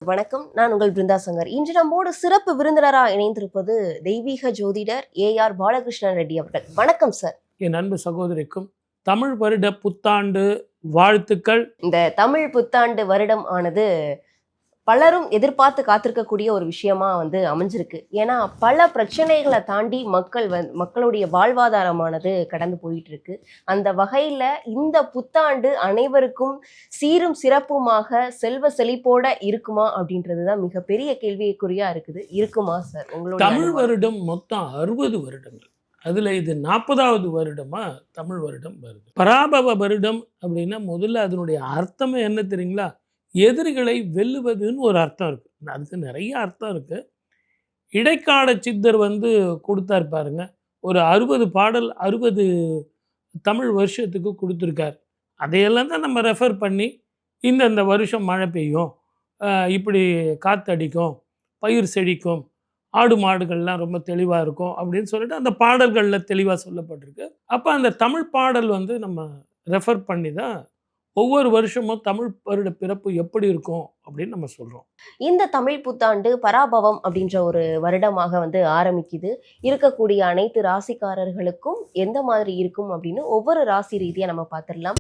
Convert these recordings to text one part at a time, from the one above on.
வணக்கம். நான் உங்கள் பிருந்தா சங்கர். இன்று நம்மோடு சிறப்பு விருந்தினராக இணைந்திருப்பது தெய்வீக ஜோதிடர் ஏஆர் பாலகிருஷ்ணன் ரெட்டி அவர்கள். வணக்கம் சார். என் அன்பு சகோதரிக்கும் தமிழ் வருட புத்தாண்டு வாழ்த்துக்கள். இந்த தமிழ் புத்தாண்டு வருடம் ஆனது பலரும் எதிர்பார்த்து காத்திருக்கக்கூடிய ஒரு விஷயமா அமைஞ்சிருக்கு. ஏன்னா பல பிரச்சனைகளை தாண்டி மக்களுடைய வாழ்வாதாரமானது கடந்து போயிட்டு இருக்கு. அந்த வகையில இந்த புத்தாண்டு அனைவருக்கும் சீரும் சிறப்புமாக செல்வ செழிப்போட இருக்குமா அப்படின்றதுதான் மிகப்பெரிய கேள்விக்குறியா இருக்குது. இருக்குமா சார்? உங்களோட தமிழ் வருடம் மொத்தம் 60 வருடங்கள். அதுல இது 40வது வருடமா தமிழ் வருடம் வருது. பராபவ வருடம் அப்படின்னா முதல்ல அதனுடைய அர்த்தமே என்ன தெரியுங்களா? எதிரிகளை வெல்லுவதுன்னு ஒரு அர்த்தம் இருக்குது. அதுக்கு நிறைய அர்த்தம் இருக்குது. இடைக்கால சித்தர் கொடுத்தார் பாருங்க, ஒரு 60 பாடல் 60 தமிழ் வருஷத்துக்கு கொடுத்துருக்கார். அதையெல்லாம் தான் நம்ம ரெஃபர் பண்ணி இந்த வருஷம் மழை பெய்யும், இப்படி காற்றடிக்கும், பயிர் செழிக்கும், ஆடு மாடுகள்லாம் ரொம்ப தெளிவாக இருக்கும் அப்படின்னு சொல்லிட்டு அந்த பாடல்களில் தெளிவாக சொல்லப்பட்டிருக்கு. அப்போ அந்த தமிழ் பாடல் நம்ம ரெஃபர் பண்ணி தான் ஒவ்வொரு வருஷமும் தமிழ் வருட பிறப்பு எப்படி இருக்கும் அப்படின்னு நம்ம சொல்றோம். இந்த தமிழ் புத்தாண்டு பராபவம் அப்படின்ற ஒரு வருடமாக ஆரம்பிக்குது. இருக்கக்கூடிய அனைத்து ராசிக்காரர்களுக்கும் எந்த மாதிரி இருக்கும் அப்படின்னு ஒவ்வொரு ராசி ரீதியா நம்ம பார்த்துடலாம்.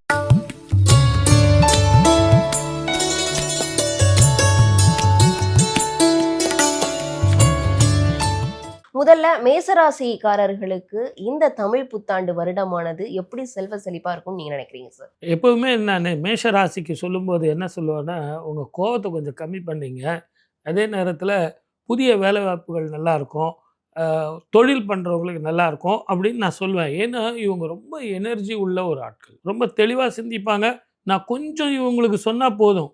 முதல்ல மேசராசிக்காரர்களுக்கு இந்த தமிழ் புத்தாண்டு வருடமானது எப்படி செல்வ செழிப்பா இருக்கும் நீங்க நினைக்கிறீங்க சார்? எப்பவுமே நான் மேஷராசிக்கு சொல்லும்போது என்ன சொல்லுவேன்னா, உங்க கோபத்தை கொஞ்சம் கம்மி பண்ணீங்க, அதே நேரத்தில் புதிய வேலைவாய்ப்புகள் நல்லா இருக்கும், தொழில் பண்ணுறவங்களுக்கு நல்லா இருக்கும் அப்படின்னு நான் சொல்லுவேன். ஏன்னா இவங்க ரொம்ப எனர்ஜி உள்ள ஒரு ஆட்கள், ரொம்ப தெளிவாக சிந்திப்பாங்க. நான் கொஞ்சம் இவங்களுக்கு சொன்னால் போதும்,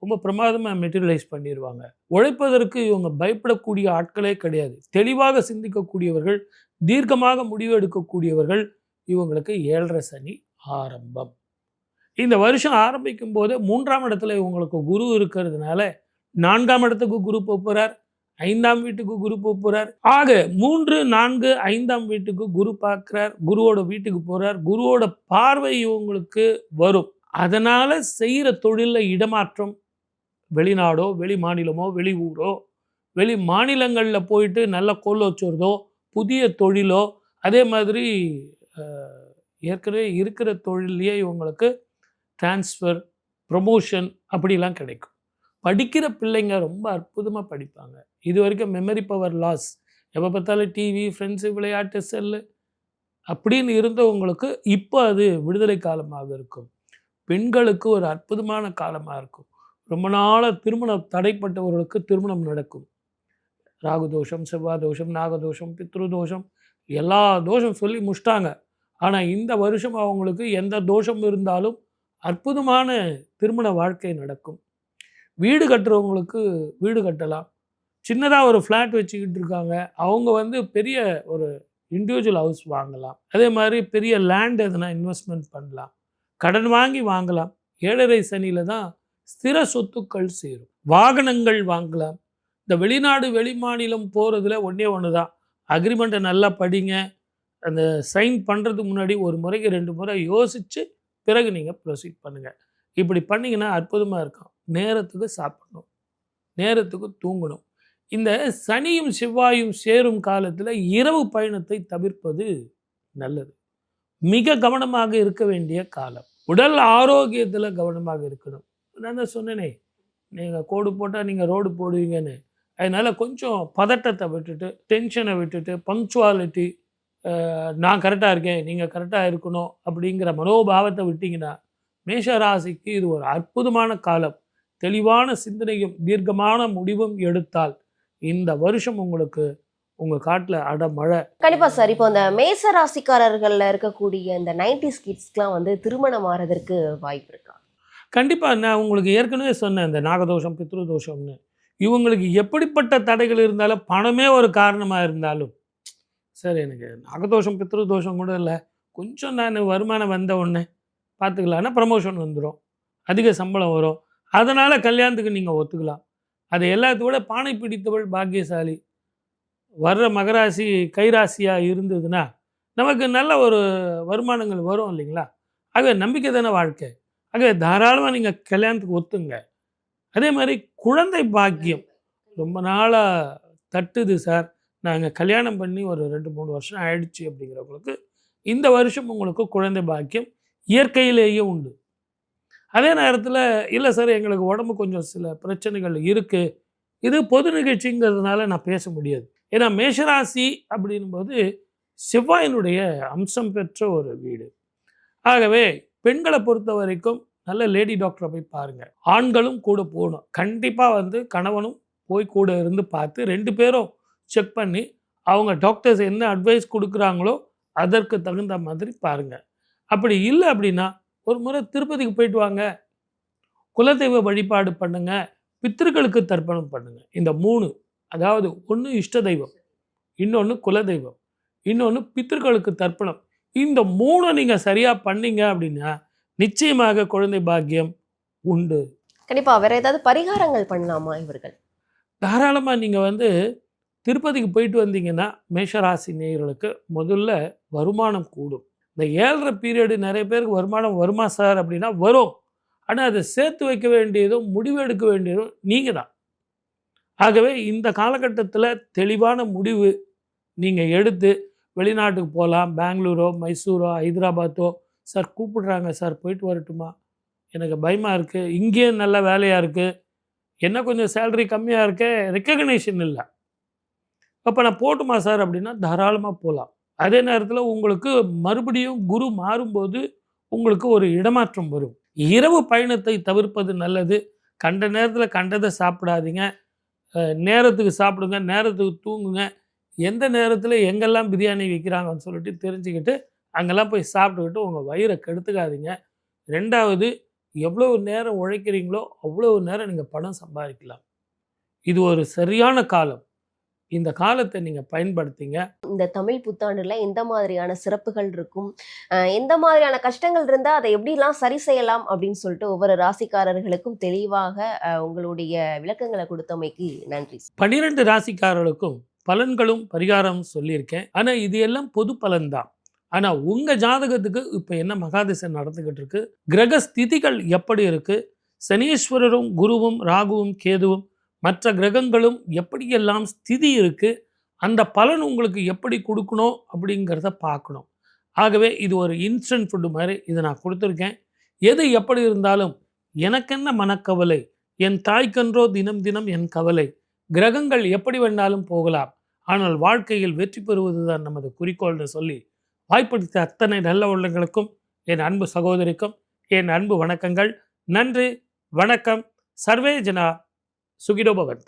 ரொம்ப பிரமாதமாக மெட்டீரியலைஸ் பண்ணிடுவாங்க. உழைப்பதற்கு இவங்க பயப்படக்கூடிய ஆட்களே கிடையாது. தெளிவாக சிந்திக்கக்கூடியவர்கள், தீர்க்கமாக முடிவு எடுக்கக்கூடியவர்கள். இவங்களுக்கு 7.5 சனி ஆரம்பம். இந்த வருஷம் ஆரம்பிக்கும் போது 3ஆம் இடத்துல இவங்களுக்கு குரு இருக்கிறதுனால 4ஆம் இடத்துக்கு குரு போகிறார், 5ஆம் வீட்டுக்கு குரு போகிறார். ஆக 3, 4, 5ஆம் வீட்டுக்கு குரு பார்க்கிறார், குருவோட வீட்டுக்கு போகிறார். குருவோட பார்வை இவங்களுக்கு வரும். அதனால செய்கிற தொழிலில் இடமாற்றம், வெளிநாடோ வெளி மாநிலமோ வெளி ஊரோ வெளி மாநிலங்களில் போயிட்டு நல்ல கோல் வச்சுறதோ, புதிய தொழிலோ, அதே மாதிரி ஏற்கனவே இருக்கிற தொழிலையே இவங்களுக்கு டிரான்ஸ்ஃபர், ப்ரொமோஷன் அப்படிலாம் கிடைக்கும். படிக்கிற பிள்ளைங்க ரொம்ப அற்புதமாக படிப்பாங்க. இது வரைக்கும் மெமரி பவர் லாஸ், எப்போ பார்த்தாலும் டிவி, ஃப்ரெண்ட்ஸு, விளையாட்டு, செல்லு அப்படின்னு இருந்தவங்களுக்கு இப்போ அது விடுதலை காலமாக இருக்கும். பெண்களுக்கு ஒரு அற்புதமான காலமாக இருக்கும். ரொம்ப நாளாக திருமணம் தடைப்பட்டவர்களுக்கு திருமணம் நடக்கும். ராகு தோஷம், செவ்வாய் தோஷம், நாகதோஷம், பித்ரு தோஷம், எல்லா தோஷம் சொல்லி முடிச்சிட்டாங்க. ஆனால் இந்த வருஷம் அவங்களுக்கு எந்த தோஷம் இருந்தாலும் அற்புதமான திருமண வாழ்க்கை நடக்கும். வீடு கட்டுறவங்களுக்கு வீடு கட்டலாம். சின்னதாக ஒரு ஃப்ளாட் வச்சுக்கிட்டு இருக்காங்க, அவங்க பெரிய ஒரு இண்டிவிஜுவல் ஹவுஸ் வாங்கலாம். அதே மாதிரி பெரிய லேண்ட் எதுனா இன்வெஸ்ட்மெண்ட் பண்ணலாம், கடன் வாங்கி வாங்கலாம். 7.5 சனியில் தான் ஸ்திர சொத்துக்கள் சேரும். வாகனங்கள் வாங்கலாம். இந்த வெளிநாடு வெளி மாநிலம் போகிறதுல ஒன்று தான், அக்ரிமெண்ட்டை நல்லா படிங்க. அந்த சைன் பண்ணுறதுக்கு முன்னாடி ஒரு முறைக்கு 2 முறை யோசித்து பிறகு நீங்கள் ப்ரொசீட் பண்ணுங்கள். இப்படி பண்ணிங்கன்னா அற்புதமாக இருக்கும். நேரத்துக்கு சாப்பிடணும், நேரத்துக்கு தூங்கணும். இந்த சனியும் செவ்வாயும் சேரும் காலத்தில் இரவு பயணத்தை தவிர்ப்பது நல்லது. மிக கவனமாக இருக்க வேண்டிய காலம். உடல் ஆரோக்கியத்தில் கவனமாக இருக்கணும். நான் தான் சொன்னேனே, நீங்கள் கோடு போட்டால் நீங்கள் ரோடு போடுவீங்கன்னு. அதனால் கொஞ்சம் பதட்டத்தை விட்டுட்டு, டென்ஷனை விட்டுட்டு, பங்க்சுவாலிட்டி, நான் கரெக்டாக இருக்கேன், நீங்கள் கரெக்டாக இருக்கணும் அப்படிங்கிற மனோபாவத்தை விட்டிங்கன்னா மேஷராசிக்கு இது ஒரு அற்புதமான காலம். தெளிவான சிந்தனையும் தீர்க்கமான முடிவும் எடுத்தால் இந்த வருஷம் உங்களுக்கு உங்கள் காட்டில் அடமழை. கண்டிப்பாக சார். இப்போ இந்த மேச ராசிக்காரர்களில் இருக்கக்கூடிய இந்த 90s கிட்ஸ்க்குலாம் திருமணம் ஆகிறதுக்கு வாய்ப்பு இருக்கா? கண்டிப்பாக. நான் உங்களுக்கு ஏற்கனவே சொன்னேன், இந்த நாகதோஷம், பித்ரு தோஷம்னு. இவங்களுக்கு எப்படிப்பட்ட தடைகள் இருந்தாலும், பணமே ஒரு காரணமாக இருந்தாலும், சார் எனக்கு நாகதோஷம் பித்ரு தோஷம் கூட இல்லை, கொஞ்சம் நான் வருமானம் வந்த உடனே பார்த்துக்கலான்னா ப்ரமோஷன் வந்துடும், அதிக சம்பளம் வரும், அதனால் கல்யாணத்துக்கு நீங்கள் ஒத்துக்கலாம். அதை எல்லாத்தோட பானை பிடித்தவள் பாக்கியசாலி. வர்ற மகராசி கைராசியாக இருந்ததுன்னா நமக்கு நல்ல ஒரு வருமானங்கள் வரும் இல்லைங்களா? ஆகவே நம்பிக்கை தானே வாழ்க்கை. ஆகவே தாராளமாக நீங்கள் கல்யாணத்துக்கு ஒத்துங்க. அதே மாதிரி குழந்தை பாக்கியம் ரொம்ப நாளாக தட்டுது சார், நாங்கள் கல்யாணம் பண்ணி ஒரு 2-3 வருஷம் ஆயிடுச்சு அப்படிங்கிறவங்களுக்கு இந்த வருஷம் உங்களுக்கு குழந்தை பாக்கியம் இயற்கையிலேயே உண்டு. அதே நேரத்தில் இல்லை சார் எங்களுக்கு உடம்பு கொஞ்சம் சில பிரச்சனைகள் இருக்குது, இது பொது நிகழ்ச்சிங்கிறதுனால நான் பேச முடியாது. ஏன்னா மேஷராசி அப்படின்போது செவ்வாயினுடைய அம்சம் பெற்ற ஒரு வீடு. ஆகவே பெண்களை பொறுத்த வரைக்கும் நல்ல லேடி டாக்டரை போய் பாருங்கள். ஆண்களும் கூட போகணும். கண்டிப்பாக கணவனும் போய் கூட இருந்து பார்த்து 2 பேரும் செக் பண்ணி அவங்க டாக்டர்ஸ் என்ன அட்வைஸ் கொடுக்குறாங்களோ அதற்கு தகுந்த மாதிரி பாருங்கள். அப்படி இல்லை அப்படின்னா ஒரு முறை திருப்பதிக்கு போயிட்டு வாங்க, குலதெய்வ வழிபாடு பண்ணுங்க, பித்திருக்களுக்கு தர்ப்பணம் பண்ணுங்க. இந்த 3, அதாவது ஒன்று இஷ்ட தெய்வம், இன்னொன்று குலதெய்வம், இன்னொன்று பித்திருக்களுக்கு தர்ப்பணம். இந்த 3 நீங்கள் சரியாக பண்ணீங்க அப்படின்னா நிச்சயமாக குழந்தை பாக்கியம் உண்டு. கண்டிப்பா வேற ஏதாவது பரிகாரங்கள் பண்ணலாமா இவர்கள்? தாராளமாக நீங்கள் திருப்பதிக்கு போயிட்டு வந்தீங்கன்னா மேஷராசி நேயர்களுக்கு முதல்ல வருமானம் கூடும். இந்த 7.5 பீரியடு நிறைய பேருக்கு வருமானம் வருமா சார் அப்படின்னா வரும். ஆனால் அதை சேர்த்து வைக்க வேண்டியதும் முடிவு எடுக்க வேண்டியதும் நீங்கள் தான். ஆகவே இந்த காலகட்டத்தில் தெளிவான முடிவு நீங்கள் எடுத்து வெளிநாட்டுக்கு போகலாம். பெங்களூரோ, மைசூரோ, ஹைதராபாத்தோ, சார் கூப்பிடுறாங்க சார் போயிட்டு வரட்டுமா, எனக்கு பயமாக இருக்குது, இங்கேயும் நல்ல வேலையாக இருக்குது, என்ன கொஞ்சம் சேலரி கம்மியாக இருக்கே, ரெக்கக்னேஷன் இல்லை, அப்போ நான் போட்டுமா சார் அப்படின்னா தாராளமாக போகலாம். அதே நேரத்தில் உங்களுக்கு மறுபடியும் குரு மாறும்போது உங்களுக்கு ஒரு இடமாற்றம் வரும். இரவு பயணத்தை தவிர்ப்பது நல்லது. கண்ட நேரத்தில் கண்டதை சாப்பிடாதீங்க. நேரத்துக்கு சாப்பிடுங்க, நேரத்துக்கு தூங்குங்க. எந்த நேரத்தில் எங்கெல்லாம் பிரியாணி விற்கிறாங்கன்னு சொல்லிட்டு தெரிஞ்சுக்கிட்டு அங்கெல்லாம் போய் சாப்பிட்டுக்கிட்டு உங்கள் வயிறை கெடுத்துக்காதீங்க. 2வது, எவ்வளவு நேரம் உழைக்கிறீங்களோ அவ்வளவு நேரம் நீங்கள் பணம் சம்பாதிக்கலாம். இது ஒரு சரியான காலம். இந்த காலத்தை நீங்கள் பயன்படுத்திங்க. இந்த தமிழ் புத்தாண்டுல எந்த மாதிரியான சிறப்புகள் இருக்கும், எந்த மாதிரியான கஷ்டங்கள் இருந்தால் அதை எப்படிலாம் சரி செய்யலாம் அப்படின்னு சொல்லிட்டு ஒவ்வொரு ராசிக்காரர்களுக்கும் தெளிவாக உங்களுடைய விளக்கங்களை கொடுத்தமைக்கு நன்றி. 12 ராசிக்காரர்களுக்கும் பலன்களும் பரிகாரமும் சொல்லியிருக்கேன். ஆனால் இது எல்லாம் பொது பலன்தான். ஆனால் உங்கள் ஜாதகத்துக்கு இப்போ என்ன மகாதிசை நடந்துக்கிட்டு இருக்கு, கிரக ஸ்திதிகள் எப்படி இருக்குது, சனீஸ்வரரும் குருவும் ராகுவும் கேதுவும் மற்ற கிரகங்களும் எப்படியெல்லாம் ஸ்திதி இருக்குது, அந்த பலன் உங்களுக்கு எப்படி கொடுக்கணும் அப்படிங்கிறத பார்க்கணும். ஆகவே இது ஒரு இன்ஸ்டன்ட் ஃபுட்டு மாதிரி இதை நான் கொடுத்துருக்கேன். எது எப்படி இருந்தாலும் எனக்கென்ன மனக்கவலை, என் தாய்க்கன்றோ தினம் தினம் என் கவலை. கிரகங்கள் எப்படி வேணாலும் போகலாம், ஆனால் வாழ்க்கையில் வெற்றி பெறுவது தான் நமது குறிக்கோள்னு சொல்லி வாய்ப்படுத்த அத்தனை நல்ல உள்ளங்களுக்கும் என் அன்பு சகோதரிக்கும் என் அன்பு வணக்கங்கள். நன்றி, வணக்கம். சர்வே ஜனா சுகினோ பவந்து.